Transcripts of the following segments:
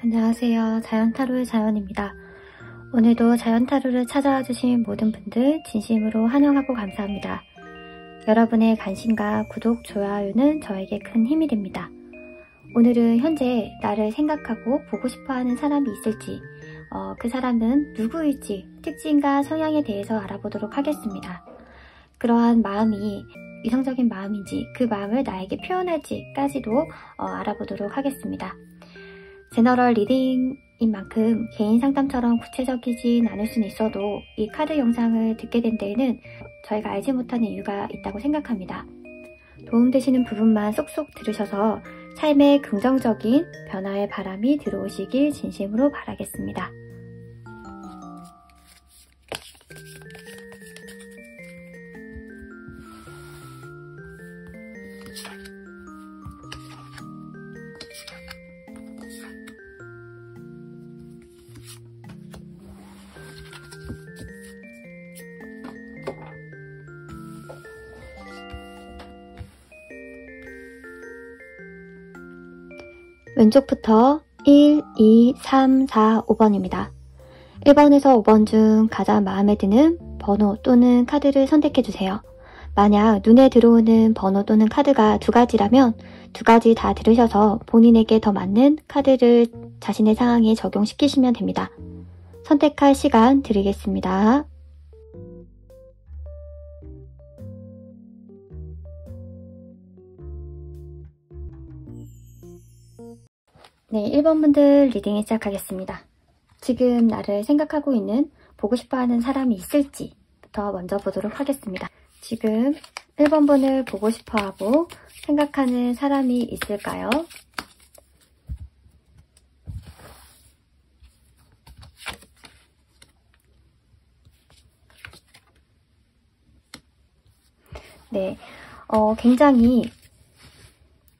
안녕하세요. 자연타로의 자연입니다. 오늘도 자연타로를 찾아와 주신 모든 분들 진심으로 환영하고 감사합니다. 여러분의 관심과 구독, 좋아요는 저에게 큰 힘이 됩니다. 오늘은 현재 나를 생각하고 보고 싶어하는 사람이 있을지, 그 사람은 누구일지 특징과 성향에 대해서 알아보도록 하겠습니다. 그러한 마음이 이성적인 마음인지 그 마음을 나에게 표현할지까지도 알아보도록 하겠습니다. 제너럴 리딩인 만큼 개인 상담처럼 구체적이진 않을 수는 있어도 이 카드 영상을 듣게 된 데에는 저희가 알지 못하는 이유가 있다고 생각합니다. 도움되시는 부분만 쏙쏙 들으셔서 삶에 긍정적인 변화의 바람이 들어오시길 진심으로 바라겠습니다. 왼쪽부터 1, 2, 3, 4, 5번입니다. 1번에서 5번 중 가장 마음에 드는 번호 또는 카드를 선택해주세요. 만약 눈에 들어오는 번호 또는 카드가 두 가지라면 두 가지 다 들으셔서 본인에게 더 맞는 카드를 자신의 상황에 적용시키시면 됩니다. 선택할 시간 드리겠습니다. 네, 1번 분들 리딩을 시작하겠습니다. 지금 나를 생각하고 있는, 보고 싶어하는 사람이 있을지부터 먼저 보도록 하겠습니다. 지금 1번 분을 보고 싶어하고 생각하는 사람이 있을까요? 네, 굉장히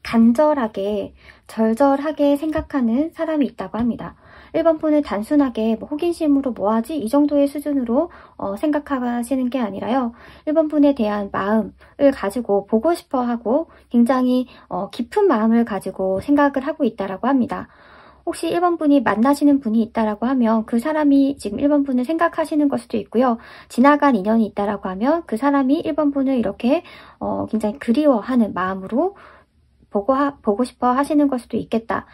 간절하게, 절절하게 생각하는 사람이 있다고 합니다. 1번 분은 단순하게 호기심으로 뭐하지? 이 정도의 수준으로 생각하시는 게 아니라요. 1번 분에 대한 마음을 가지고 보고 싶어 하고 굉장히 깊은 마음을 가지고 생각을 하고 있다고 합니다. 혹시 1번 분이 만나시는 분이 있다라고 하면 그 사람이 지금 1번 분을 생각하시는 걸 수도 있고요. 지나간 인연이 있다라고 하면 그 사람이 1번 분을 이렇게 굉장히 그리워하는 마음으로 보고 싶어 하시는 걸 수도 있겠다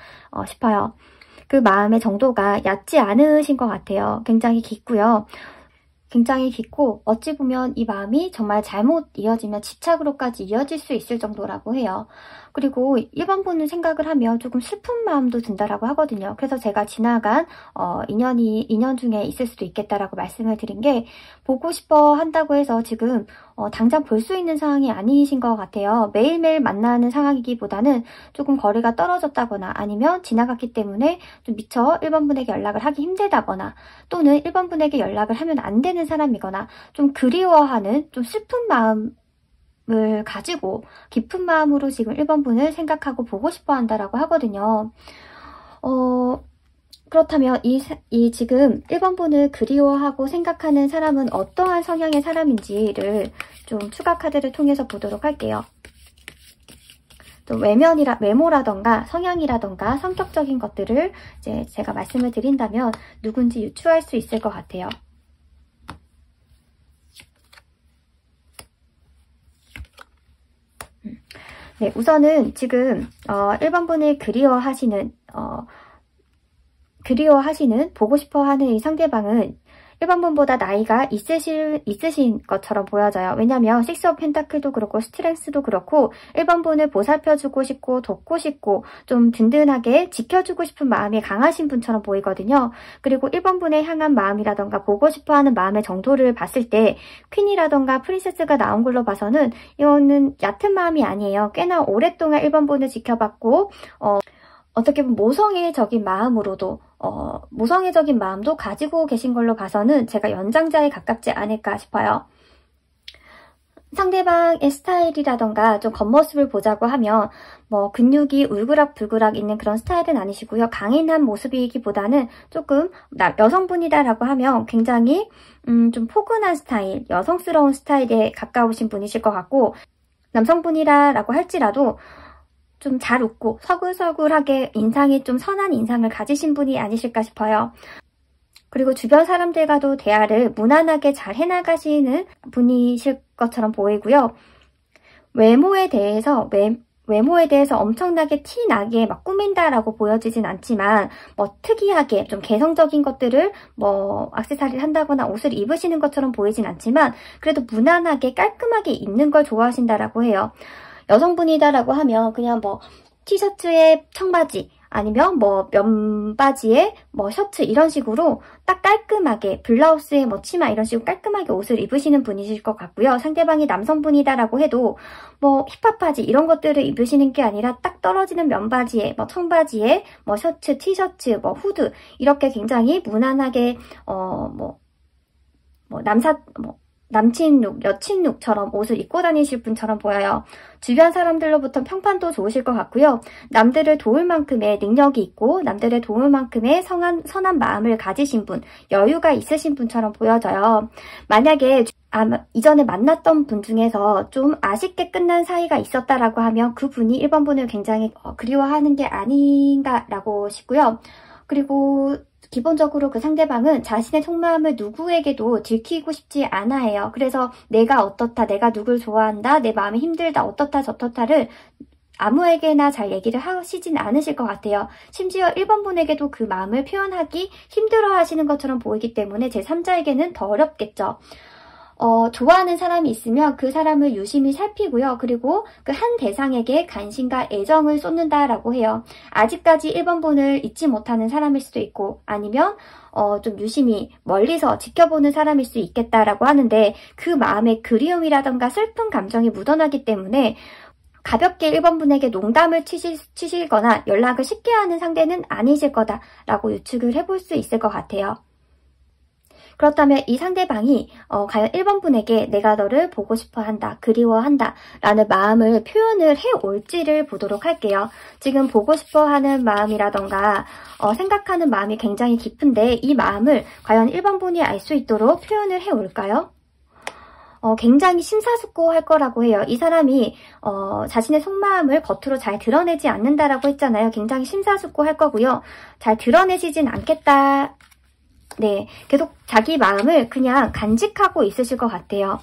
싶어요. 그 마음의 정도가 얕지 않으신 것 같아요. 굉장히 깊고요. 굉장히 깊고 어찌 보면 이 마음이 정말 잘못 이어지면 집착으로까지 이어질 수 있을 정도라고 해요. 그리고 1번 분은 생각을 하면 조금 슬픈 마음도 든다라고 하거든요. 그래서 제가 지나간 인연 중에 있을 수도 있겠다라고 말씀을 드린 게, 보고 싶어 한다고 해서 지금 당장 볼 수 있는 상황이 아니신 것 같아요. 매일매일 만나는 상황이기보다는 조금 거리가 떨어졌다거나 아니면 지나갔기 때문에 좀 미처 1번 분에게 연락을 하기 힘들다거나 또는 1번 분에게 연락을 하면 안 되는 사람이거나 좀 그리워하는, 좀 슬픈 마음을 가지고 깊은 마음으로 지금 1번 분을 생각하고 보고 싶어 한다라고 하거든요. 그렇다면 이 지금 1번 분을 그리워하고 생각하는 사람은 어떠한 성향의 사람인지를 좀 추가 카드를 통해서 보도록 할게요. 좀 외모라던가 성향이라던가 성격적인 것들을 이제 제가 말씀을 드린다면 누군지 유추할 수 있을 것 같아요. 네, 우선은 지금 1번 분을 그리워하시는, 보고 싶어하는 이 상대방은 1번 분보다 나이가 있으신 것처럼 보여져요. 왜냐면 식스 오브 펜타클도 그렇고 스트렝스도 그렇고 1번 분을 보살펴주고 싶고 돕고 싶고 좀 든든하게 지켜주고 싶은 마음이 강하신 분처럼 보이거든요. 그리고 1번 분에 향한 마음이라던가 보고 싶어하는 마음의 정도를 봤을 때 퀸이라던가 프린세스가 나온 걸로 봐서는 이거는 얕은 마음이 아니에요. 꽤나 오랫동안 1번 분을 지켜봤고 어떻게 보면 모성애적인 마음도 가지고 계신 걸로 봐서는 제가 연장자에 가깝지 않을까 싶어요. 상대방의 스타일이라던가 좀 겉모습을 보자고 하면 근육이 울그락불그락 있는 그런 스타일은 아니시고요. 강인한 모습이기보다는 조금 여성분이다라고 하면 굉장히 좀 포근한 스타일, 여성스러운 스타일에 가까우신 분이실 것 같고, 남성분이라고 할지라도 좀 잘 웃고 서글서글하게 인상이 좀 선한 인상을 가지신 분이 아니실까 싶어요. 그리고 주변 사람들과도 대화를 무난하게 잘 해나가시는 분이실 것처럼 보이고요. 외모에 대해서 엄청나게 티나게 막 꾸민다라고 보여지진 않지만 뭐 특이하게 좀 개성적인 것들을 뭐 액세서리를 한다거나 옷을 입으시는 것처럼 보이진 않지만 그래도 무난하게 깔끔하게 입는 걸 좋아하신다라고 해요. 여성분이다라고 하면 그냥 뭐 티셔츠에 청바지 아니면 뭐 면바지에 뭐 셔츠 이런 식으로 딱 깔끔하게 블라우스에 뭐 치마 이런 식으로 깔끔하게 옷을 입으시는 분이실 것 같고요. 상대방이 남성분이다라고 해도 뭐 힙합바지 이런 것들을 입으시는 게 아니라 딱 떨어지는 면바지에 뭐 청바지에 뭐 셔츠, 티셔츠, 뭐 후드 이렇게 굉장히 무난하게 남친 룩, 여친 룩처럼 옷을 입고 다니실 분처럼 보여요. 주변 사람들로부터 평판도 좋으실 것 같고요. 남들을 도울 만큼의 능력이 있고 남들을 도울 만큼의 선한 마음을 가지신 분, 여유가 있으신 분처럼 보여져요. 만약에 이전에 만났던 분 중에서 좀 아쉽게 끝난 사이가 있었다라고 하면 그분이 1번 분을 굉장히 그리워하는 게 아닌가라고 싶고요. 그리고 기본적으로 그 상대방은 자신의 속마음을 누구에게도 들키고 싶지 않아 해요. 그래서 내가 어떻다, 내가 누굴 좋아한다, 내 마음이 힘들다, 어떻다 저떻다를 아무에게나 잘 얘기를 하시진 않으실 것 같아요. 심지어 1번 분에게도 그 마음을 표현하기 힘들어 하시는 것처럼 보이기 때문에 제3자에게는 더 어렵겠죠. 좋아하는 사람이 있으면 그 사람을 유심히 살피고요. 그리고 그 한 대상에게 관심과 애정을 쏟는다라고 해요. 아직까지 1번 분을 잊지 못하는 사람일 수도 있고 아니면 좀 유심히 멀리서 지켜보는 사람일 수 있겠다라고 하는데 그 마음에 그리움이라던가 슬픈 감정이 묻어나기 때문에 가볍게 1번 분에게 농담을 치시거나 연락을 쉽게 하는 상대는 아니실 거다라고 유축을 해볼 수 있을 것 같아요. 그렇다면 이 상대방이 과연 1번 분에게 내가 너를 보고 싶어 한다, 그리워한다 라는 마음을 표현을 해올지를 보도록 할게요. 지금 보고 싶어 하는 마음이라던가 생각하는 마음이 굉장히 깊은데 이 마음을 과연 1번 분이 알 수 있도록 표현을 해올까요? 굉장히 심사숙고할 거라고 해요. 이 사람이 자신의 속마음을 겉으로 잘 드러내지 않는다라고 했잖아요. 굉장히 심사숙고할 거고요. 잘 드러내시진 않겠다. 네, 계속 자기 마음을 그냥 간직하고 있으실 것 같아요.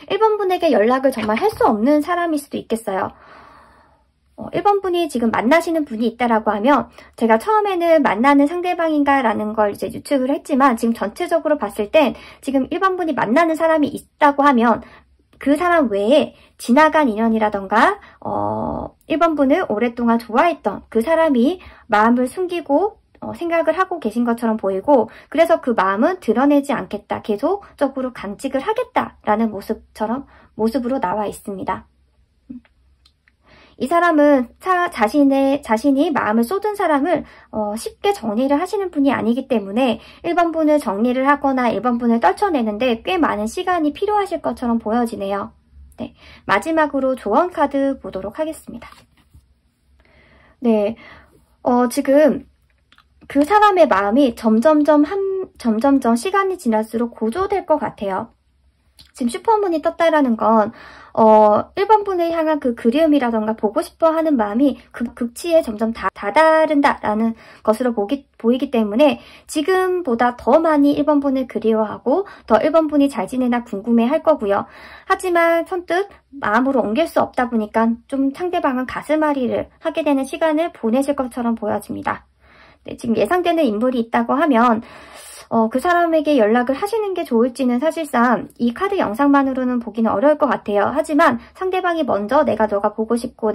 1번 분에게 연락을 정말 할 수 없는 사람일 수도 있겠어요. 1번 분이 지금 만나시는 분이 있다라고 하면 제가 처음에는 만나는 상대방인가라는 걸 이제 유축을 했지만 지금 전체적으로 봤을 땐 지금 1번 분이 만나는 사람이 있다고 하면 그 사람 외에 지나간 인연이라던가 1번 분을 오랫동안 좋아했던 그 사람이 마음을 숨기고 생각을 하고 계신 것처럼 보이고 그래서 그 마음은 드러내지 않겠다. 계속적으로 간직을 하겠다라는 모습으로 나와 있습니다. 이 사람은 자신이 마음을 쏟은 사람을 쉽게 정리를 하시는 분이 아니기 때문에 1번 분을 정리를 하거나 1번 분을 떨쳐내는데 꽤 많은 시간이 필요하실 것처럼 보여지네요. 네, 마지막으로 조언 카드 보도록 하겠습니다. 네, 지금 그 사람의 마음이 점점점 시간이 지날수록 고조될 것 같아요. 지금 슈퍼문이 떴다라는 건 1번 분을 향한 그 그리움이라던가 보고 싶어 하는 마음이 극치에 점점 다다른다라는 것으로 보이기 때문에 지금보다 더 많이 1번 분을 그리워하고 더 1번 분이 잘 지내나 궁금해 할 거고요. 하지만 선뜻 마음으로 옮길 수 없다 보니까 좀 상대방은 가슴앓이를 하게 되는 시간을 보내실 것처럼 보여집니다. 네, 지금 예상되는 인물이 있다고 하면 그 사람에게 연락을 하시는 게 좋을지는 사실상 이 카드 영상만으로는 보기는 어려울 것 같아요. 하지만 상대방이 먼저 내가 너가 보고 싶고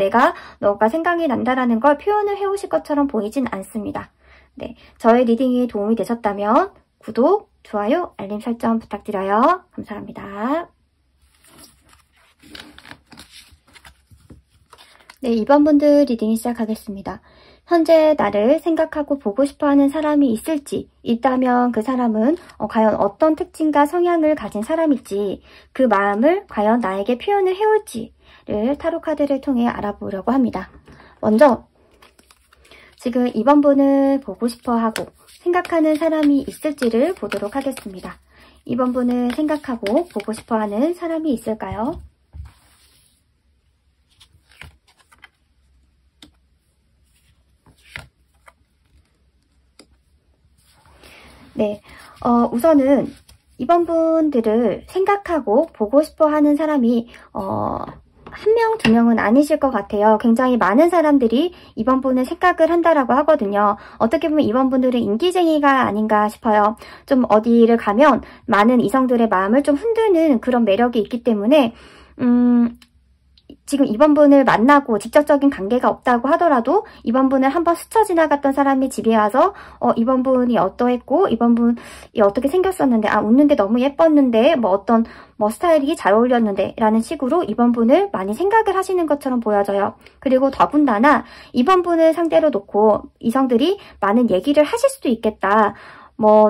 너가 생각이 난다라는 걸 표현을 해오실 것처럼 보이진 않습니다. 네, 저의 리딩이 도움이 되셨다면 구독, 좋아요, 알림 설정 부탁드려요. 감사합니다. 네, 2번 분들 리딩 시작하겠습니다. 현재 나를 생각하고 보고 싶어하는 사람이 있다면 그 사람은 과연 어떤 특징과 성향을 가진 사람일지 그 마음을 과연 나에게 표현을 해올지를 타로 카드를 통해 알아보려고 합니다. 먼저 지금 2번 분을 보고 싶어하고 생각하는 사람이 있을지를 보도록 하겠습니다. 2번 분을 생각하고 보고 싶어하는 사람이 있을까요? 네, 우선은 이번 분들을 생각하고 보고 싶어 하는 사람이, 한 명, 두 명은 아니실 것 같아요. 굉장히 많은 사람들이 이번 분을 생각을 한다라고 하거든요. 어떻게 보면 이번 분들은 인기쟁이가 아닌가 싶어요. 좀 어디를 가면 많은 이성들의 마음을 좀 흔드는 그런 매력이 있기 때문에, 지금 이번 분을 만나고 직접적인 관계가 없다고 하더라도 이번 분을 한번 스쳐 지나갔던 사람이 집에 와서 이번 분이 어떠했고 이번 분이 어떻게 생겼었는데 웃는데 너무 예뻤는데 어떤 스타일이 잘 어울렸는데 라는 식으로 이번 분을 많이 생각을 하시는 것처럼 보여져요. 그리고 더군다나 이번 분을 상대로 놓고 이성들이 많은 얘기를 하실 수도 있겠다.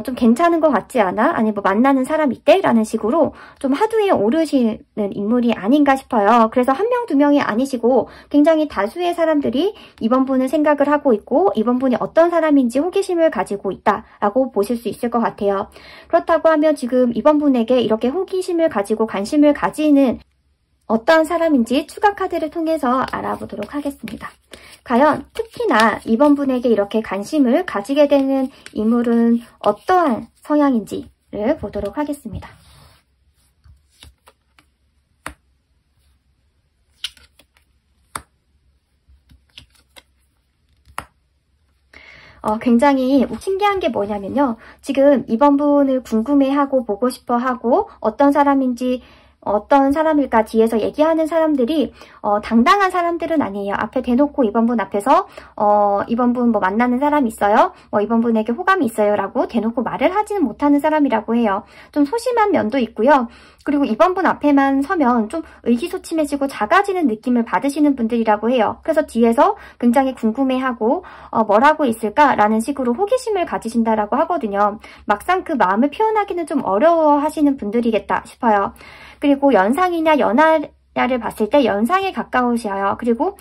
좀 괜찮은 것 같지 않아? 아니 만나는 사람 있대? 라는 식으로 좀 하두에 오르시는 인물이 아닌가 싶어요. 그래서 한 명, 두 명이 아니시고 굉장히 다수의 사람들이 이번 분을 생각을 하고 있고 이번 분이 어떤 사람인지 호기심을 가지고 있다라고 보실 수 있을 것 같아요. 그렇다고 하면 지금 이번 분에게 이렇게 호기심을 가지고 관심을 가지는 어떤 사람인지 추가 카드를 통해서 알아보도록 하겠습니다. 과연 특히나 이번 분에게 이렇게 관심을 가지게 되는 인물은 어떠한 성향인지를 보도록 하겠습니다. 굉장히 신기한 게 뭐냐면요. 지금 이번 분을 궁금해하고 보고 싶어하고 어떤 사람인지 어떤 사람일까 뒤에서 얘기하는 사람들이 당당한 사람들은 아니에요. 앞에 대놓고 이번 분 앞에서 이번 분 만나는 사람 있어요? 이번 분에게 호감이 있어요? 라고 대놓고 말을 하지는 못하는 사람이라고 해요. 좀 소심한 면도 있고요. 그리고 이번 분 앞에만 서면 좀 의기소침해지고 작아지는 느낌을 받으시는 분들이라고 해요. 그래서 뒤에서 굉장히 궁금해하고 뭘 하고 있을까라는 식으로 호기심을 가지신다라고 하거든요. 막상 그 마음을 표현하기는 좀 어려워하시는 분들이겠다 싶어요. 그리고 연상이냐 연하냐를 봤을 때 연상에 가까우셔요. 그리고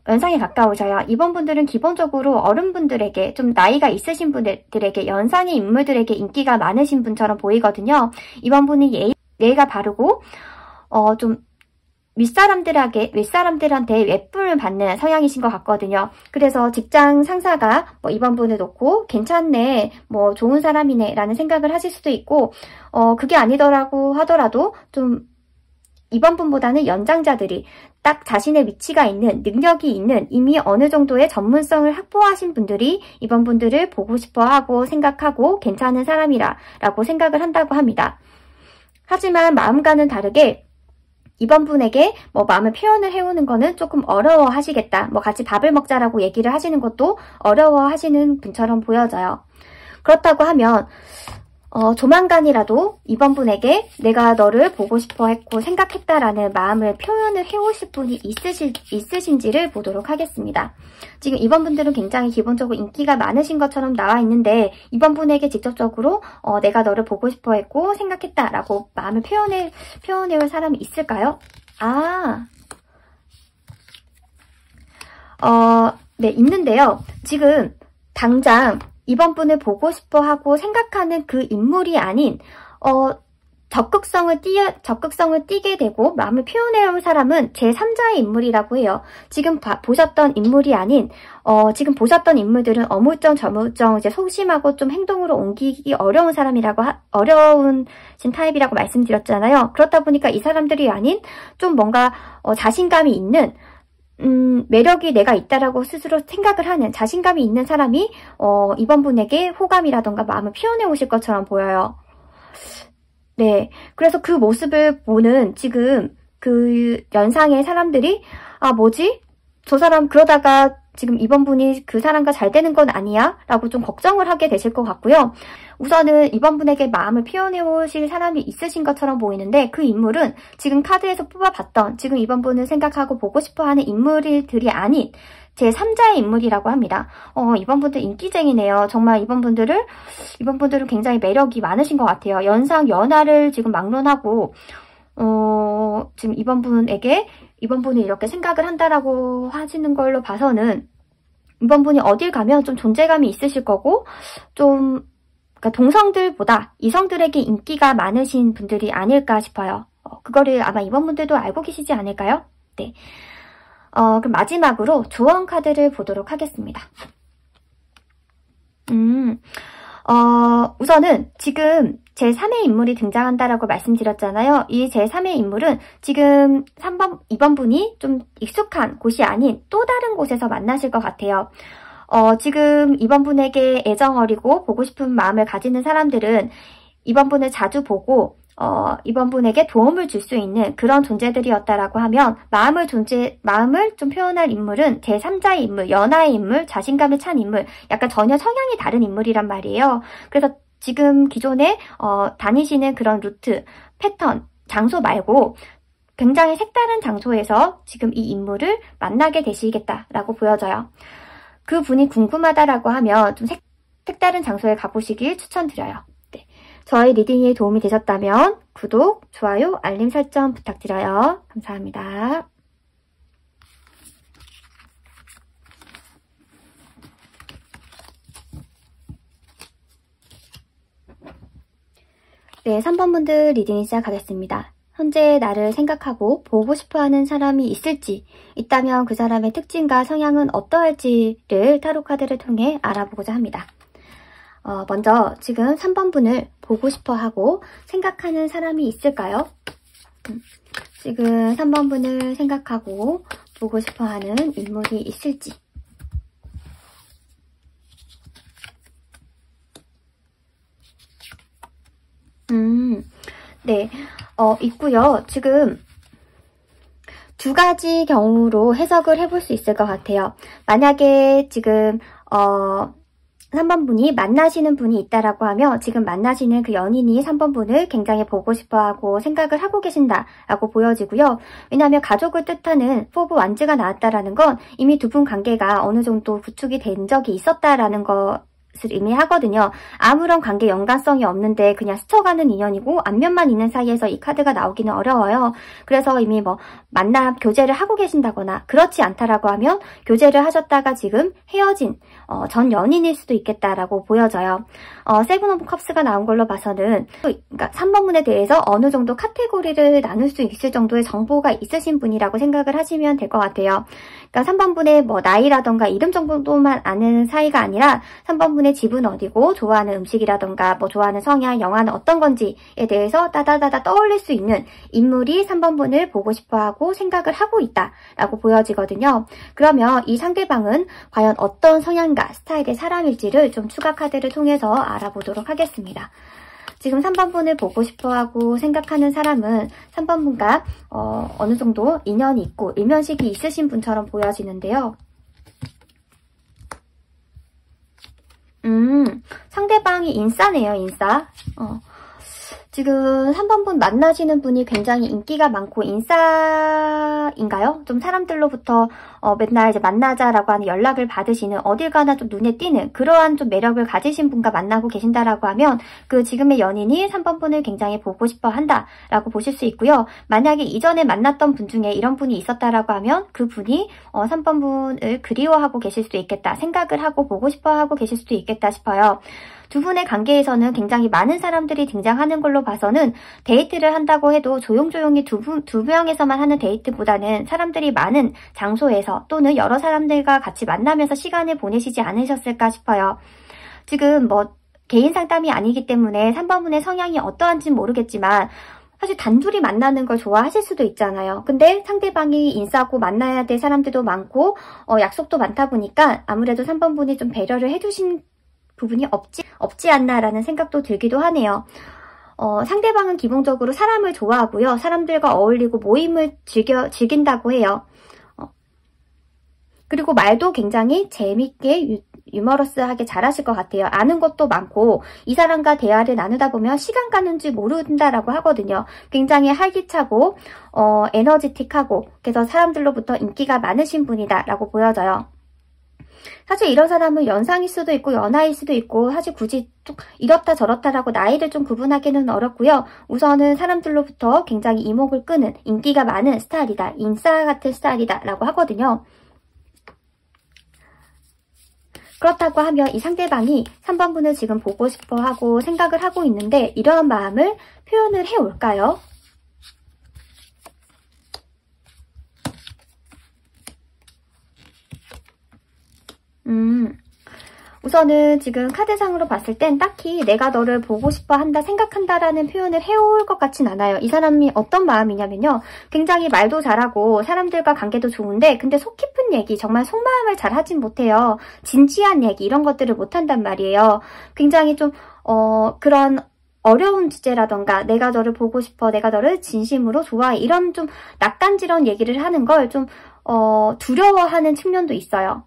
연상에 가까우셔요. 이번 분들은 기본적으로 어른분들에게 좀 나이가 있으신 분들에게 연상의 인물들에게 인기가 많으신 분처럼 보이거든요. 이번 분이 예의가 바르고 좀 윗사람들한테 예쁨을 받는 성향이신 것 같거든요. 그래서 직장 상사가 이번 분을 놓고 괜찮네, 좋은 사람이네 라는 생각을 하실 수도 있고 그게 아니더라고 하더라도 좀 이번 분보다는 연장자들이 딱 자신의 위치가 있는, 능력이 있는, 이미 어느 정도의 전문성을 확보하신 분들이 이번 분들을 보고 싶어하고 생각하고 괜찮은 사람이라고 생각을 한다고 합니다. 하지만 마음과는 다르게 이번 분에게 마음을 표현을 해오는 거는 조금 어려워하시겠다. 같이 밥을 먹자라고 얘기를 하시는 것도 어려워하시는 분처럼 보여져요. 그렇다고 하면 조만간이라도 이번 분에게 내가 너를 보고 싶어 했고 생각했다라는 마음을 표현을 해오실 분이 있으신지를 보도록 하겠습니다. 지금 이번 분들은 굉장히 기본적으로 인기가 많으신 것처럼 나와 있는데 이번 분에게 직접적으로 내가 너를 보고 싶어 했고 생각했다라고 마음을 표현해올 사람이 있을까요? 네, 있는데요. 지금 당장 이번 분을 보고 싶어 하고 생각하는 그 인물이 아닌, 적극성을 띠게 되고 마음을 표현해올 사람은 제3자의 인물이라고 해요. 지금 보셨던 인물이 아닌, 지금 보셨던 인물들은 어물쩡 저물쩡 이제 소심하고 좀 행동으로 옮기기 어려운 어려운 타입이라고 말씀드렸잖아요. 그렇다 보니까 이 사람들이 아닌, 좀 뭔가, 자신감이 있는, 매력이 내가 있다라고 스스로 생각을 하는 자신감이 있는 사람이 이번 분에게 호감이라던가 마음을 표현해 오실 것처럼 보여요. 네, 그래서 그 모습을 보는 지금 그 연상의 사람들이 뭐지? 저 사람 그러다가 지금 이번 분이 그 사람과 잘 되는 건 아니야? 라고 좀 걱정을 하게 되실 것 같고요. 우선은 이번 분에게 마음을 표현해 오실 사람이 있으신 것처럼 보이는데 그 인물은 지금 카드에서 뽑아봤던 지금 이번 분을 생각하고 보고 싶어하는 인물들이 아닌 제3자의 인물이라고 합니다. 이번 분들 인기쟁이네요. 정말 이번 분들은 굉장히 매력이 많으신 것 같아요. 연상, 연하를 지금 막론하고 지금 이번 분이 이렇게 생각을 한다라고 하시는 걸로 봐서는 이번 분이 어딜 가면 좀 존재감이 있으실 거고 좀 그러니까 동성들보다 이성들에게 인기가 많으신 분들이 아닐까 싶어요. 그거를 아마 이번 분들도 알고 계시지 않을까요? 네. 그럼 마지막으로 조언 카드를 보도록 하겠습니다. 우선은 지금 제3의 인물이 등장한다라고 말씀드렸잖아요. 이 제3의 인물은 지금 2번 분이 좀 익숙한 곳이 아닌 또 다른 곳에서 만나실 것 같아요. 지금 2번 분에게 애정 어리고 보고 싶은 마음을 가지는 사람들은 2번 분을 자주 보고 이번 분에게 도움을 줄 수 있는 그런 존재들이었다라고 하면 마음을 좀 표현할 인물은 제3자의 인물, 연하의 인물, 자신감에 찬 인물, 약간 전혀 성향이 다른 인물이란 말이에요. 그래서 지금 기존에 다니시는 그런 루트, 패턴, 장소 말고 굉장히 색다른 장소에서 지금 이 인물을 만나게 되시겠다라고 보여져요. 그 분이 궁금하다라고 하면 좀 색다른 장소에 가보시길 추천드려요. 저희 리딩에 도움이 되셨다면 구독, 좋아요, 알림 설정 부탁드려요. 감사합니다. 네, 3번 분들 리딩 시작하겠습니다. 현재 나를 생각하고 보고 싶어하는 사람이 있을지, 있다면 그 사람의 특징과 성향은 어떠할지를 타로 카드를 통해 알아보고자 합니다. 먼저 지금 3번 분을 보고 싶어하고 생각하는 사람이 있을까요? 지금 3번 분을 생각하고 보고 싶어하는 인물이 있을지. 네, 있고요. 지금 두 가지 경우로 해석을 해볼 수 있을 것 같아요. 만약에 지금 3번 분이 만나시는 분이 있다라고 하면 지금 만나시는 그 연인이 3번 분을 굉장히 보고 싶어하고 생각을 하고 계신다라고 보여지고요. 왜냐하면 가족을 뜻하는 4브 완즈가 나왔다라는 건 이미 두 분 관계가 어느 정도 구축이 된 적이 있었다라는 것을 의미하거든요. 아무런 관계 연관성이 없는데 그냥 스쳐가는 인연이고 안면만 있는 사이에서 이 카드가 나오기는 어려워요. 그래서 이미 교제를 하고 계신다거나 그렇지 않다라고 하면 교제를 하셨다가 지금 헤어진 전 연인일 수도 있겠다라고 보여져요. 세븐 오브 컵스가 나온 걸로 봐서는 그러니까 3번 분에 대해서 어느 정도 카테고리를 나눌 수 있을 정도의 정보가 있으신 분이라고 생각을 하시면 될 것 같아요. 그러니까 3번 분의 나이라던가 이름 정도만 아는 사이가 아니라 3번 분의 집은 어디고 좋아하는 음식이라던가 좋아하는 성향, 영화는 어떤 건지에 대해서 따다다다 떠올릴 수 있는 인물이 3번 분을 보고 싶어하고 생각을 하고 있다라고 보여지거든요. 그러면 이 상대방은 과연 어떤 성향과 스타일의 사람일지를 좀 추가 카드를 통해서 알아보도록 하겠습니다. 지금 3번 분을 보고 싶어하고 생각하는 사람은 3번 분과 어느 정도 인연이 있고 일면식이 있으신 분처럼 보여지는데요. 상대방이 인싸네요, 인싸. 지금 3번 분 만나시는 분이 굉장히 인기가 많고 인싸인가요? 좀 사람들로부터 맨날 이제 만나자라고 하는 연락을 받으시는 어딜 가나 좀 눈에 띄는 그러한 좀 매력을 가지신 분과 만나고 계신다라고 하면 그 지금의 연인이 3번 분을 굉장히 보고 싶어 한다라고 보실 수 있고요. 만약에 이전에 만났던 분 중에 이런 분이 있었다라고 하면 그 분이 3번 분을 그리워하고 계실 수도 있겠다. 생각을 하고 보고 싶어 하고 계실 수도 있겠다 싶어요. 두 분의 관계에서는 굉장히 많은 사람들이 등장하는 걸로 봐서는 데이트를 한다고 해도 조용조용히 두 명에서만 하는 데이트보다는 사람들이 많은 장소에서 또는 여러 사람들과 같이 만나면서 시간을 보내시지 않으셨을까 싶어요. 지금 개인 상담이 아니기 때문에 3번 분의 성향이 어떠한지는 모르겠지만 사실 단둘이 만나는 걸 좋아하실 수도 있잖아요. 근데 상대방이 인싸고 만나야 될 사람들도 많고 약속도 많다 보니까 아무래도 3번 분이 좀 배려를 해주신 부분이 없지 않나라는 생각도 들기도 하네요. 상대방은 기본적으로 사람을 좋아하고요. 사람들과 어울리고 모임을 즐긴다고 해요. 그리고 말도 굉장히 재밌게 유머러스하게 잘하실 것 같아요. 아는 것도 많고 이 사람과 대화를 나누다 보면 시간 가는 줄 모른다라고 하거든요. 굉장히 활기차고 에너지틱하고 그래서 사람들로부터 인기가 많으신 분이다라고 보여져요. 사실 이런 사람은 연상일 수도 있고 연하일 수도 있고 사실 굳이 좀 이렇다 저렇다라고 나이를 좀 구분하기는 어렵고요. 우선은 사람들로부터 굉장히 이목을 끄는 인기가 많은 스타일이다. 인싸 같은 스타일이다 라고 하거든요. 그렇다고 하면 이 상대방이 3번 분을 지금 보고 싶어 하고 생각을 하고 있는데 이러한 마음을 표현을 해올까요? 우선은 지금 카드상으로 봤을 땐 딱히 내가 너를 보고 싶어 한다, 생각한다라는 표현을 해올 것 같진 않아요. 이 사람이 어떤 마음이냐면요. 굉장히 말도 잘하고 사람들과 관계도 좋은데 근데 속 깊은 얘기, 정말 속마음을 잘 하진 못해요. 진지한 얘기 이런 것들을 못한단 말이에요. 굉장히 좀 그런 어려운 주제라던가 내가 너를 보고 싶어, 내가 너를 진심으로 좋아해 이런 좀 낯간지러운 얘기를 하는 걸 좀 두려워하는 측면도 있어요.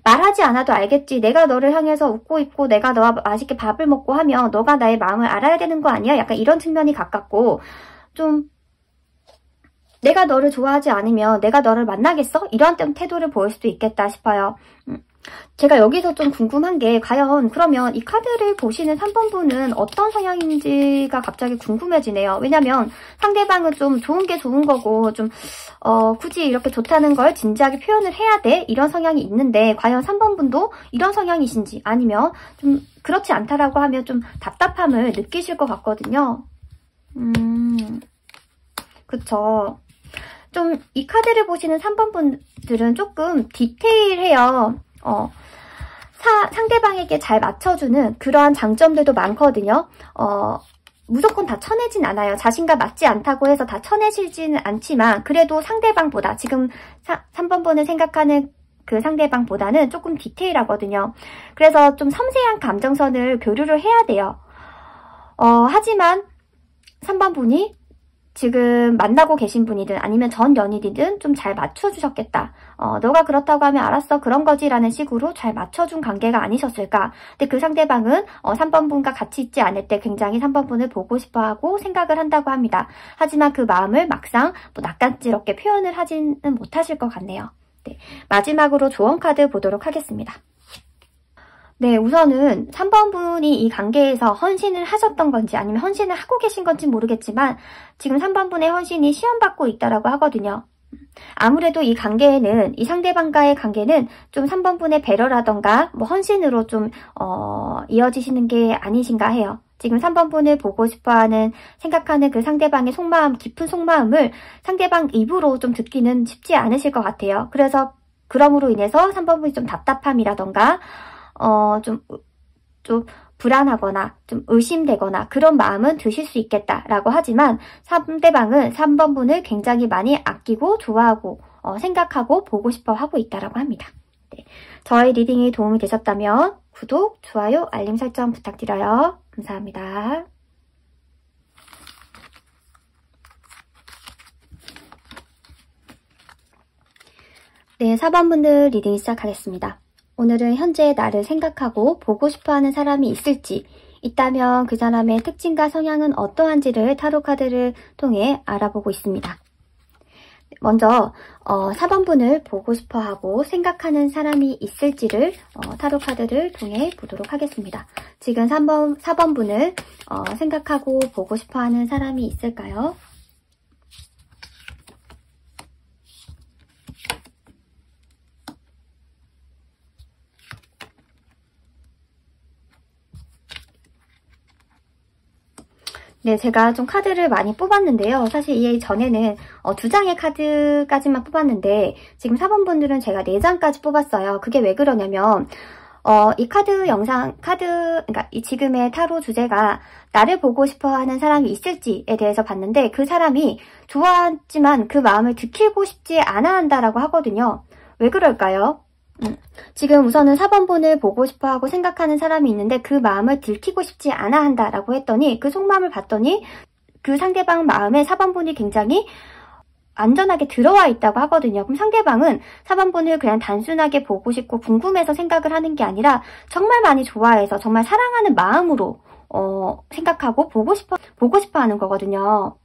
말하지 않아도 알겠지. 내가 너를 향해서 웃고 있고 내가 너와 맛있게 밥을 먹고 하면 너가 나의 마음을 알아야 되는 거 아니야? 약간 이런 측면이 가깝고 좀 내가 너를 좋아하지 않으면 내가 너를 만나겠어? 이런 태도를 보일 수도 있겠다 싶어요. 제가 여기서 좀 궁금한 게 과연 그러면 이 카드를 보시는 3번 분은 어떤 성향인지가 갑자기 궁금해지네요. 왜냐면 상대방은 좀 좋은 게 좋은 거고 좀 굳이 이렇게 좋다는 걸 진지하게 표현을 해야 돼 이런 성향이 있는데 과연 3번 분도 이런 성향이신지 아니면 좀 그렇지 않다라고 하면 좀 답답함을 느끼실 것 같거든요. 그쵸. 좀 이 카드를 보시는 3번 분들은 조금 디테일해요. 상대방에게 잘 맞춰주는 그러한 장점들도 많거든요. 무조건 다 쳐내진 않아요. 자신과 맞지 않다고 해서 다 쳐내시지는 않지만 그래도 상대방보다 지금 3번 분을 생각하는 그 상대방보다는 조금 디테일하거든요. 그래서 좀 섬세한 감정선을 교류를 해야 돼요. 하지만 3번 분이 지금 만나고 계신 분이든 아니면 전 연인이든 좀 잘 맞춰주셨겠다. 너가 그렇다고 하면 알았어 그런 거지 라는 식으로 잘 맞춰준 관계가 아니셨을까. 근데 그 상대방은 3번 분과 같이 있지 않을 때 굉장히 3번 분을 보고 싶어하고 생각을 한다고 합니다. 하지만 그 마음을 막상 낯간지럽게 표현을 하지는 못하실 것 같네요. 네, 마지막으로 조언 카드 보도록 하겠습니다. 네, 우선은 3번 분이 이 관계에서 헌신을 하셨던 건지 아니면 헌신을 하고 계신 건지 모르겠지만 지금 3번 분의 헌신이 시험받고 있다라고 하거든요. 아무래도 이 관계에는 이 상대방과의 관계는 좀 3번 분의 배려라던가 뭐 헌신으로 좀 이어지시는 게 아니신가 해요. 지금 3번 분을 보고 싶어하는 생각하는 그 상대방의 속마음, 깊은 속마음을 상대방 입으로 좀 듣기는 쉽지 않으실 것 같아요. 그래서 그럼으로 인해서 3번 분이 좀 답답함이라던가 좀 불안하거나 좀 의심되거나 그런 마음은 드실 수 있겠다라고 하지만 상대방은 3번 분을 굉장히 많이 아끼고 좋아하고 생각하고 보고 싶어 하고 있다라고 합니다. 네, 저의 리딩이 도움이 되셨다면 구독, 좋아요, 알림 설정 부탁드려요. 감사합니다. 네, 4번 분들 리딩 시작하겠습니다. 오늘은 현재 나를 생각하고 보고 싶어하는 사람이 있을지, 있다면 그 사람의 특징과 성향은 어떠한지를 타로 카드를 통해 알아보고 있습니다. 먼저 4번 분을 보고 싶어하고 생각하는 사람이 있을지를 타로 카드를 통해 보도록 하겠습니다. 지금 4번 분을 생각하고 보고 싶어하는 사람이 있을까요? 네, 제가 좀 카드를 많이 뽑았는데요. 사실 이 전에는 2장의 카드까지만 뽑았는데 지금 4번 분들은 제가 4장까지 뽑았어요. 그게 왜 그러냐면 이 그러니까 이 지금의 타로 주제가 나를 보고 싶어하는 사람이 있을지에 대해서 봤는데 그 사람이 좋아하지만 그 마음을 들키고 싶지 않아 한다라고 하거든요. 왜 그럴까요? 지금 우선은 4번 분을 보고 싶어하고 생각하는 사람이 있는데 그 마음을 들키고 싶지 않아 한다라고 했더니 그 속마음을 봤더니 그 상대방 마음에 4번 분이 굉장히 안전하게 들어와 있다고 하거든요. 그럼 상대방은 4번 분을 그냥 단순하게 보고 싶고 궁금해서 생각을 하는 게 아니라 정말 많이 좋아해서 정말 사랑하는 마음으로 생각하고 보고 싶어 하는 거거든요.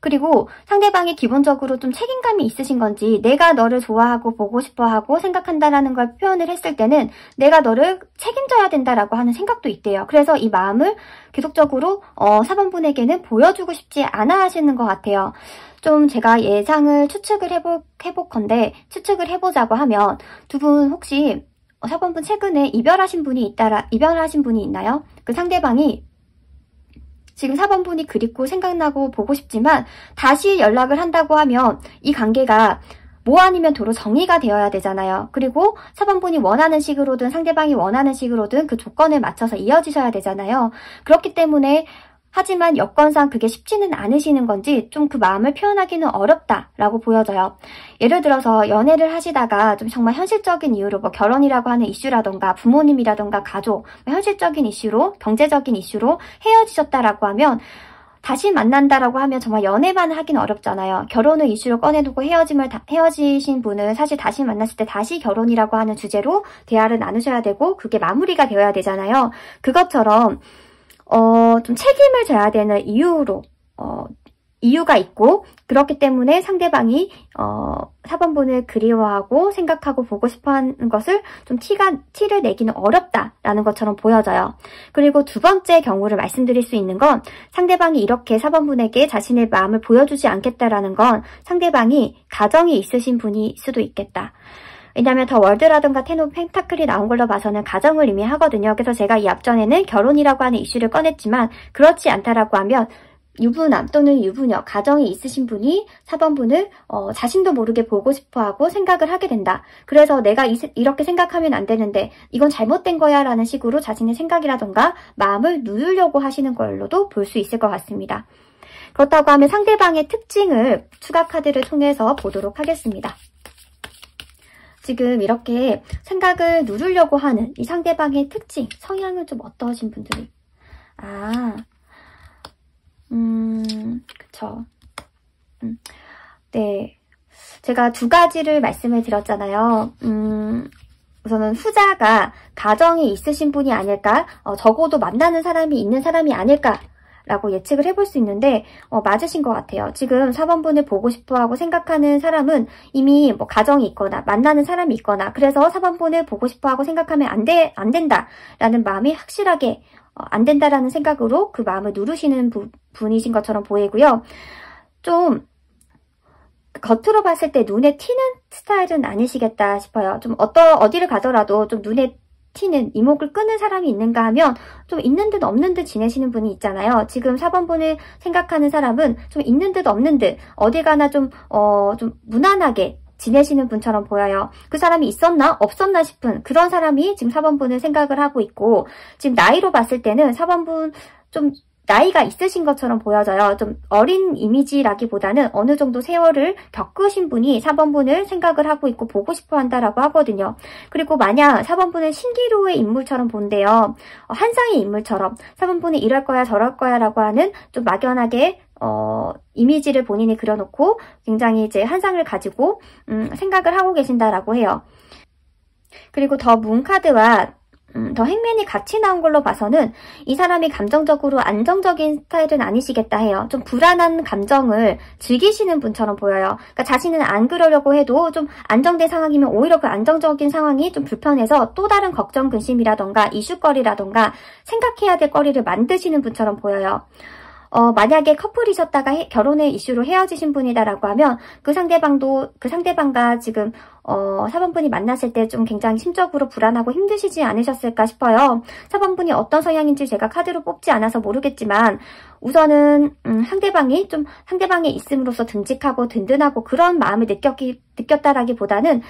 그리고 상대방이 기본적으로 좀 책임감이 있으신 건지 내가 너를 좋아하고 보고 싶어하고 생각한다라는 걸 표현을 했을 때는 내가 너를 책임져야 된다라고 하는 생각도 있대요. 그래서 이 마음을 계속적으로 4번 분에게는 보여주고 싶지 않아 하시는 것 같아요. 좀 제가 예상을 추측을 해볼 건데 추측을 해보자고 하면 두 분 혹시 4번 분 최근에 이별하신 분이 있나요? 그 상대방이 지금 4번 분이 그립고 생각나고 보고 싶지만 다시 연락을 한다고 하면 이 관계가 뭐 아니면 도로 정리가 되어야 되잖아요. 그리고 4번분이 원하는 식으로든 상대방이 원하는 식으로든 그 조건에 맞춰서 이어지셔야 되잖아요. 그렇기 때문에 하지만 여건상 그게 쉽지는 않으시는 건지 좀 그 마음을 표현하기는 어렵다라고 보여져요. 예를 들어서 연애를 하시다가 좀 정말 현실적인 이유로 뭐 결혼이라고 하는 이슈라던가 부모님이라던가 가족, 현실적인 이슈로 경제적인 이슈로 헤어지셨다라고 하면 다시 만난다라고 하면 정말 연애만 하긴 어렵잖아요. 결혼을 이슈로 꺼내두고 헤어지신 분은 사실 다시 만났을 때 다시 결혼이라고 하는 주제로 대화를 나누셔야 되고 그게 마무리가 되어야 되잖아요. 그것처럼 좀 책임을 져야 되는 이유가 있고 그렇기 때문에 상대방이 4번분을 그리워하고 생각하고 보고 싶어하는 것을 좀 티를 내기는 어렵다라는 것처럼 보여져요. 그리고 두 번째 경우를 말씀드릴 수 있는 건 상대방이 이렇게 4번분에게 자신의 마음을 보여주지 않겠다라는 건 상대방이 가정이 있으신 분일 수도 있겠다. 왜냐하면 더 월드라든가 텐 오브 펜타클이 나온 걸로 봐서는 가정을 의미하거든요. 그래서 제가 이 앞전에는 결혼이라고 하는 이슈를 꺼냈지만 그렇지 않다라고 하면 유부남 또는 유부녀, 가정이 있으신 분이 4번분을 자신도 모르게 보고 싶어하고 생각을 하게 된다. 그래서 내가 이렇게 생각하면 안 되는데 이건 잘못된 거야 라는 식으로 자신의 생각이라던가 마음을 누르려고 하시는 걸로도 볼 수 있을 것 같습니다. 그렇다고 하면 상대방의 특징을 추가 카드를 통해서 보도록 하겠습니다. 지금 이렇게 생각을 누르려고 하는 이 상대방의 특징, 성향은 좀 어떠신 분들이? 그쵸. 네. 제가 두 가지를 말씀을 드렸잖아요. 우선은 후자가 가정이 있으신 분이 아닐까, 적어도 만나는 사람이 있는 사람이 아닐까, 라고 예측을 해볼 수 있는데 맞으신 것 같아요. 지금 4번분을 보고 싶어하고 생각하는 사람은 이미 뭐 가정이 있거나 만나는 사람이 있거나 그래서 4번분을 보고 싶어하고 생각하면 안 된다라는 마음이 확실하게 안 된다라는 생각으로 그 마음을 누르시는 분이신 것처럼 보이고요. 좀 겉으로 봤을 때 눈에 튀는 스타일은 아니시겠다 싶어요. 좀 어디를 가더라도 좀 눈에 튀는 이목을 끄는 사람이 있는가 하면 좀 있는 듯 없는 듯 지내시는 분이 있잖아요. 지금 4번분을 생각하는 사람은 좀 있는 듯 없는 듯 어디 가나 좀 무난하게 지내시는 분처럼 보여요. 그 사람이 있었나 없었나 싶은 그런 사람이 지금 4번분을 생각을 하고 있고 지금 나이로 봤을 때는 4번분 좀 나이가 있으신 것처럼 보여져요. 좀 어린 이미지라기보다는 어느 정도 세월을 겪으신 분이 4번분을 생각을 하고 있고 보고 싶어 한다라고 하거든요. 그리고 만약 4번분을 신기루의 인물처럼 본대요. 한상의 인물처럼 4번분이 이럴 거야 저럴 거야 라고 하는 좀 막연하게 이미지를 본인이 그려놓고 굉장히 이제 한상을 가지고 생각을 하고 계신다라고 해요. 그리고 더 문 카드와 더 행맨이 같이 나온 걸로 봐서는 이 사람이 감정적으로 안정적인 스타일은 아니시겠다 해요. 좀 불안한 감정을 즐기시는 분처럼 보여요. 그러니까 자신은 안 그러려고 해도 좀 안정된 상황이면 오히려 그 안정적인 상황이 좀 불편해서 또 다른 걱정, 근심이라던가 이슈거리라던가 생각해야 될 거리를 만드시는 분처럼 보여요. 만약에 커플이셨다가 결혼의 이슈로 헤어지신 분이다라고 하면 그 상대방과 지금 4번분이 만났을 때 좀 굉장히 심적으로 불안하고 힘드시지 않으셨을까 싶어요. 4번분이 어떤 성향인지 제가 카드로 뽑지 않아서 모르겠지만 우선은 상대방이 있음으로써 듬직하고 든든하고 그런 마음을 느꼈다라기보다는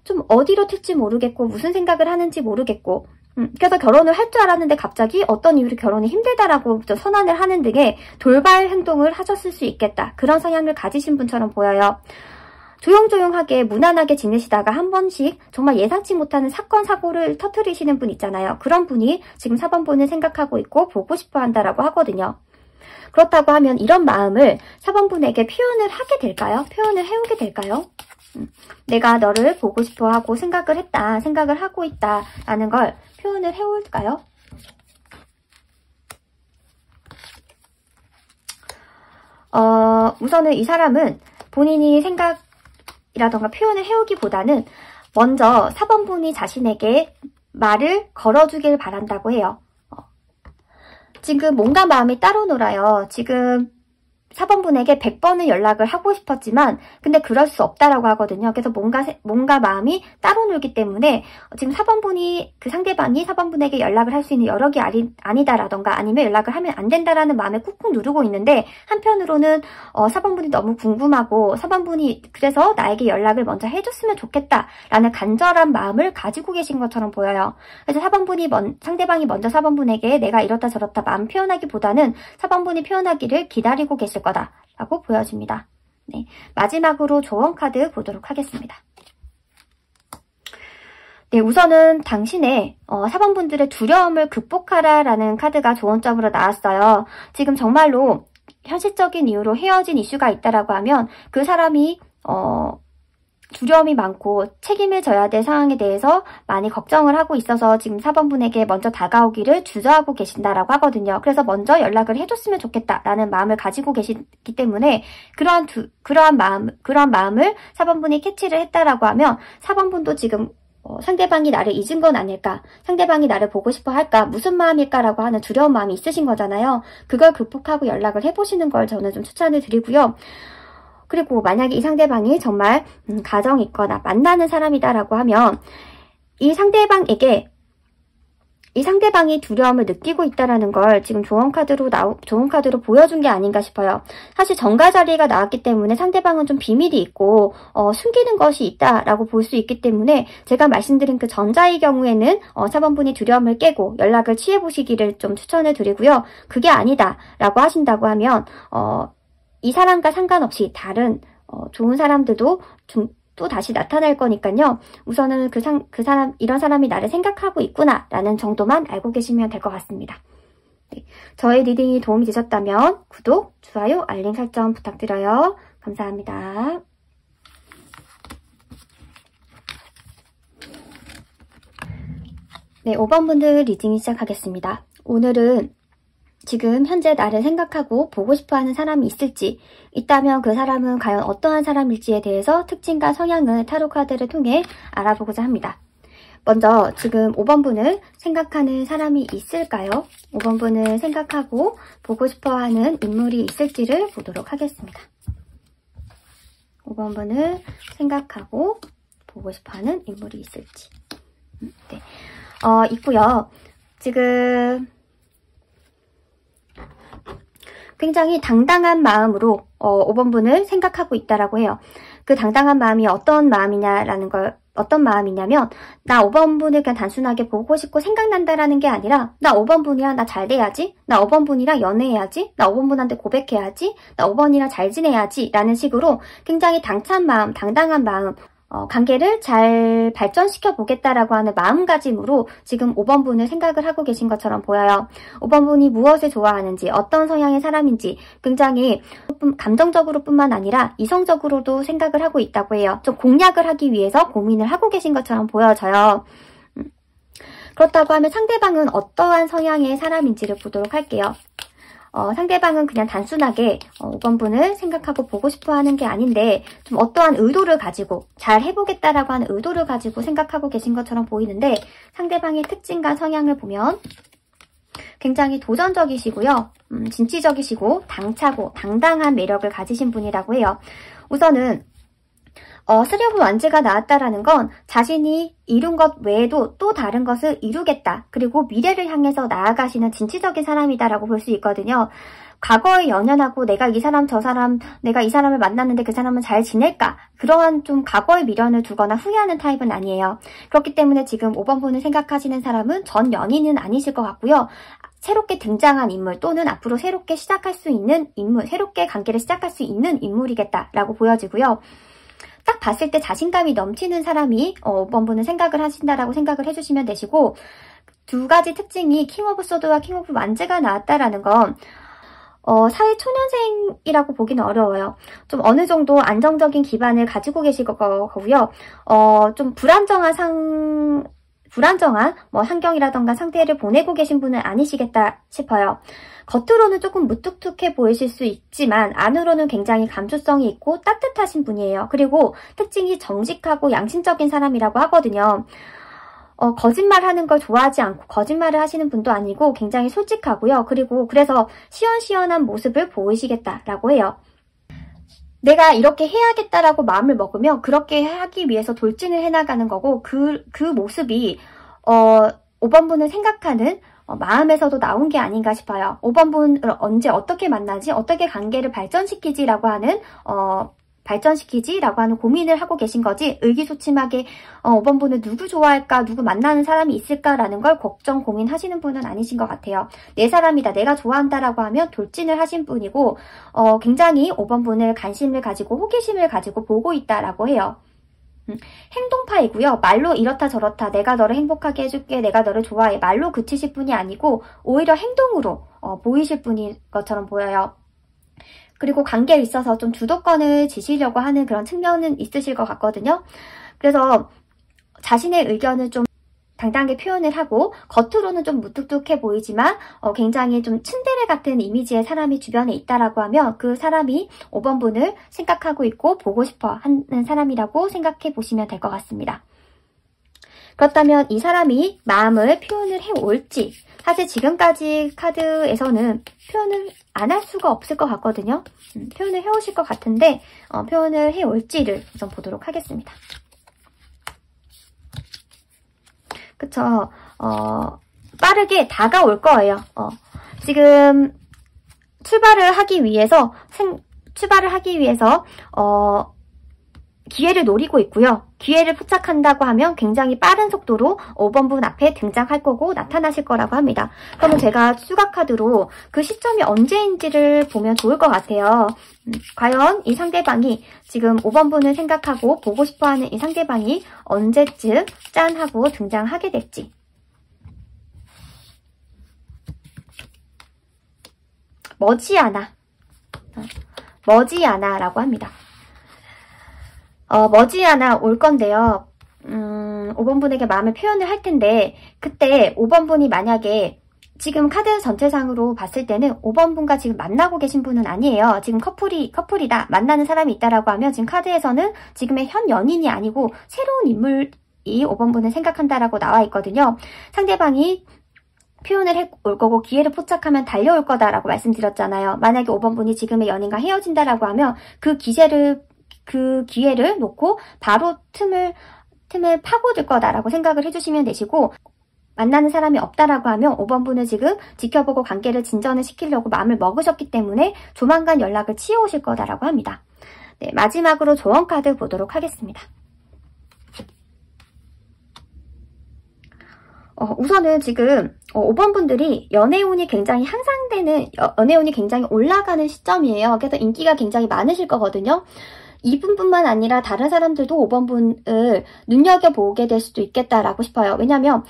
좀 어디로 튈지 모르겠고 무슨 생각을 하는지 모르겠고 그래서 결혼을 할 줄 알았는데 갑자기 어떤 이유로 결혼이 힘들다라고 선언을 하는 등의 돌발 행동을 하셨을 수 있겠다. 그런 성향을 가지신 분처럼 보여요. 조용조용하게 무난하게 지내시다가 한 번씩 정말 예상치 못하는 사건, 사고를 터뜨리시는 분 있잖아요. 그런 분이 지금 4번분을 생각하고 있고 보고 싶어 한다라고 하거든요. 그렇다고 하면 이런 마음을 4번분에게 표현을 하게 될까요? 표현을 해오게 될까요? 내가 너를 보고 싶어 하고 생각을 했다, 생각을 하고 있다 라는 걸 표현을 해올까요? 우선은 이 사람은 본인이 생각이라던가 표현을 해오기보다는 먼저 4번분이 자신에게 말을 걸어주길 바란다고 해요. 지금 몸과 마음이 따로 놀아요. 지금 4번분에게 100번은 연락을 하고 싶었지만 근데 그럴 수 없다라고 하거든요. 그래서 뭔가 마음이 따로 놀기 때문에 지금 4번분이 그 상대방이 4번분에게 연락을 할 수 있는 여력이 아니다라던가 아니면 연락을 하면 안 된다라는 마음에 꾹꾹 누르고 있는데 한편으로는 4번분이 너무 궁금하고 4번분이 그래서 나에게 연락을 먼저 해줬으면 좋겠다라는 간절한 마음을 가지고 계신 것처럼 보여요. 그래서 상대방이 먼저 4번분에게 내가 이렇다 저렇다 마음 표현하기보다는 4번분이 표현하기를 기다리고 계실 거다라고 보여집니다. 네, 마지막으로 조언 카드 보도록 하겠습니다. 네, 우선은 당신의 4번분들의 두려움을 극복하라라는 카드가 조언점으로 나왔어요. 지금 정말로 현실적인 이유로 헤어진 이슈가 있다라고 하면 그 사람이 두려움이 많고 책임을 져야 될 상황에 대해서 많이 걱정을 하고 있어서 지금 4번분에게 먼저 다가오기를 주저하고 계신다라고 하거든요. 그래서 먼저 연락을 해줬으면 좋겠다라는 마음을 가지고 계시기 때문에 그러한 마음을 4번분이 캐치를 했다라고 하면 4번분도 지금 상대방이 나를 잊은 건 아닐까? 상대방이 나를 보고 싶어 할까? 무슨 마음일까라고 하는 두려운 마음이 있으신 거잖아요. 그걸 극복하고 연락을 해보시는 걸 저는 좀 추천을 드리고요. 그리고 만약에 이 상대방이 정말 가정이 있거나 만나는 사람이다라고 하면 이 상대방이 두려움을 느끼고 있다라는 걸 지금 조언 카드로 보여준 게 아닌가 싶어요. 사실 정가 자리가 나왔기 때문에 상대방은 좀 비밀이 있고 숨기는 것이 있다라고 볼 수 있기 때문에 제가 말씀드린 그 전자의 경우에는 4번분이 두려움을 깨고 연락을 취해보시기를 좀 추천을 드리고요. 그게 아니다라고 하신다고 하면 이 사람과 상관없이 다른 좋은 사람들도 좀 또 다시 나타날 거니까요. 우선은 이런 사람이 나를 생각하고 있구나 라는 정도만 알고 계시면 될 것 같습니다. 네, 저의 리딩이 도움이 되셨다면 구독, 좋아요, 알림 설정 부탁드려요. 감사합니다. 네, 5번분들 리딩 시작하겠습니다. 오늘은 지금 현재 나를 생각하고 보고 싶어하는 사람이 있을지, 있다면 그 사람은 과연 어떠한 사람일지에 대해서 특징과 성향을 타로 카드를 통해 알아보고자 합니다. 먼저 지금 5번분을 생각하는 사람이 있을까요? 5번분을 생각하고 보고 싶어하는 인물이 있을지를 보도록 하겠습니다. 5번분을 생각하고 보고 싶어하는 인물이 있을지. 네, 있고요. 지금 굉장히 당당한 마음으로 5번분을 생각하고 있다라고 해요. 그 당당한 마음이 어떤 마음이냐면 나 5번분을 그냥 단순하게 보고 싶고 생각난다라는 게 아니라 나 5번분이랑 나 잘 돼야지, 나 5번분이랑 연애해야지, 나 5번분한테 고백해야지, 나 5번이랑 잘 지내야지 라는 식으로 굉장히 당찬 마음, 당당한 마음, 관계를 잘 발전시켜 보겠다라고 하는 마음가짐으로 지금 5번분을 생각을 하고 계신 것처럼 보여요. 5번분이 무엇을 좋아하는지, 어떤 성향의 사람인지 굉장히 감정적으로 뿐만 아니라 이성적으로도 생각을 하고 있다고 해요. 좀 공략을 하기 위해서 고민을 하고 계신 것처럼 보여져요. 그렇다고 하면 상대방은 어떠한 성향의 사람인지를 보도록 할게요. 상대방은 그냥 단순하게 5번분을 생각하고 보고 싶어 하는 게 아닌데 좀 어떠한 의도를 가지고 잘 해보겠다라고 하는 의도를 가지고 생각하고 계신 것처럼 보이는데 상대방의 특징과 성향을 보면 굉장히 도전적이시고요. 진취적이시고 당차고 당당한 매력을 가지신 분이라고 해요. 우선은 쓰려브 완즈가 나왔다라는 건 자신이 이룬 것 외에도 또 다른 것을 이루겠다. 그리고 미래를 향해서 나아가시는 진취적인 사람이다라고 볼 수 있거든요. 과거에 연연하고 내가 이 사람 저 사람 내가 이 사람을 만났는데 그 사람은 잘 지낼까? 그러한 좀 과거의 미련을 두거나 후회하는 타입은 아니에요. 그렇기 때문에 지금 5번분을 생각하시는 사람은 전 연인은 아니실 것 같고요. 새롭게 등장한 인물 또는 앞으로 새롭게 시작할 수 있는 인물, 새롭게 관계를 시작할 수 있는 인물이겠다라고 보여지고요. 딱 봤을 때 자신감이 넘치는 사람이 5번분을 생각을 하신다라고 생각을 해주시면 되시고 두 가지 특징이 킹 오브 소드와 킹 오브 완즈가 나왔다라는 건 사회 초년생이라고 보기는 어려워요. 좀 어느 정도 안정적인 기반을 가지고 계실 거고요. 좀 불안정한 환경이라던가 상태를 보내고 계신 분은 아니시겠다 싶어요. 겉으로는 조금 무뚝뚝해 보이실 수 있지만 안으로는 굉장히 감수성이 있고 따뜻하신 분이에요. 그리고 특징이 정직하고 양심적인 사람이라고 하거든요. 거짓말하는 걸 좋아하지 않고 거짓말을 하시는 분도 아니고 굉장히 솔직하고요. 그리고 그래서 시원시원한 모습을 보이시겠다라고 해요. 내가 이렇게 해야겠다라고 마음을 먹으면 그렇게 하기 위해서 돌진을 해나가는 거고 그 모습이 5번분을 생각하는 마음에서도 나온 게 아닌가 싶어요. 5번분을 언제 어떻게 만나지? 어떻게 관계를 발전시키지라고 하는 고민을 하고 계신 거지 의기소침하게 5번분은 누구 좋아할까? 누구 만나는 사람이 있을까라는 걸 걱정, 고민하시는 분은 아니신 것 같아요. 내 사람이다, 내가 좋아한다라고 하면 돌진을 하신 분이고 굉장히 5번분을 관심을 가지고 호기심을 가지고 보고 있다라고 해요. 행동파이고요. 말로 이렇다 저렇다 내가 너를 행복하게 해줄게, 내가 너를 좋아해 말로 그치실 분이 아니고 오히려 행동으로 보이실 분인 것처럼 보여요. 그리고 관계에 있어서 좀 주도권을 지시려고 하는 그런 측면은 있으실 것 같거든요. 그래서 자신의 의견을 좀 당당하게 표현을 하고 겉으로는 좀 무뚝뚝해 보이지만 굉장히 좀 츤데레 같은 이미지의 사람이 주변에 있다라고 하면 그 사람이 5번분을 생각하고 있고 보고 싶어 하는 사람이라고 생각해 보시면 될 것 같습니다. 그렇다면 이 사람이 마음을 표현을 해올지, 사실 지금까지 카드에서는 표현을 안 할 수가 없을 것 같거든요. 표현을 해오실 것 같은데 표현을 해올지를 우선 보도록 하겠습니다. 그쵸? 빠르게 다가올 거예요. 지금 출발을 하기 위해서 기회를 노리고 있고요. 기회를 포착한다고 하면 굉장히 빠른 속도로 5번분 앞에 등장할 거고 나타나실 거라고 합니다. 그러면 제가 추가카드로 그 시점이 언제인지를 보면 좋을 것 같아요. 과연 이 상대방이 지금 5번분을 생각하고 보고 싶어하는 이 상대방이 언제쯤 짠 하고 등장하게 될지. 머지않아 라고 합니다. 머지않아 올 건데요. 5번분에게 마음을 표현을 할 텐데 그때 5번분이 만약에 지금 카드 전체상으로 봤을 때는 5번분과 지금 만나고 계신 분은 아니에요. 지금 커플이다. 만나는 사람이 있다라고 하면 지금 카드에서는 지금의 현 연인이 아니고 새로운 인물이 5번분을 생각한다라고 나와 있거든요. 상대방이 표현을 해올 거고 기회를 포착하면 달려올 거다라고 말씀드렸잖아요. 만약에 5번분이 지금의 연인과 헤어진다라고 하면 그 기회를 놓고 바로 틈을 파고들 거다라고 생각을 해주시면 되시고, 만나는 사람이 없다라고 하면 5번분을 지금 지켜보고 관계를 진전을 시키려고 마음을 먹으셨기 때문에 조만간 연락을 취해오실 거다라고 합니다. 네, 마지막으로 조언 카드 보도록 하겠습니다. 우선은 지금 5번분들이 연애운이 굉장히 향상되는, 연애운이 굉장히 올라가는 시점이에요. 그래서 인기가 굉장히 많으실 거거든요. 이분뿐만 아니라 다른 사람들도 5번분을 눈여겨보게 될 수도 있겠다라고 싶어요. 왜냐면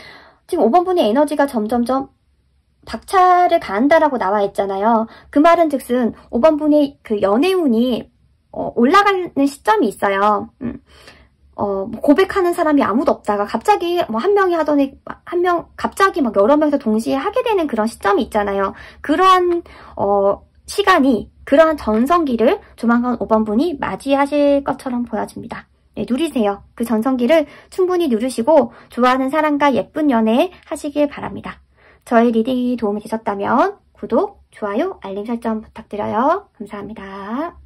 지금 5번분의 에너지가 점점점 박차를 가한다라고 나와 있잖아요. 그 말은 즉슨 5번분의 그 연애운이 올라가는 시점이 있어요. 고백하는 사람이 아무도 없다가 갑자기 뭐 한 명이 하더니 갑자기 막 여러 명이서 동시에 하게 되는 그런 시점이 있잖아요. 그러한 시간이, 그러한 전성기를 조만간 5번분이 맞이하실 것처럼 보여집니다. 네, 누리세요. 그 전성기를 충분히 누르시고 좋아하는 사람과 예쁜 연애 하시길 바랍니다. 저의 리딩이 도움이 되셨다면 구독, 좋아요, 알림 설정 부탁드려요. 감사합니다.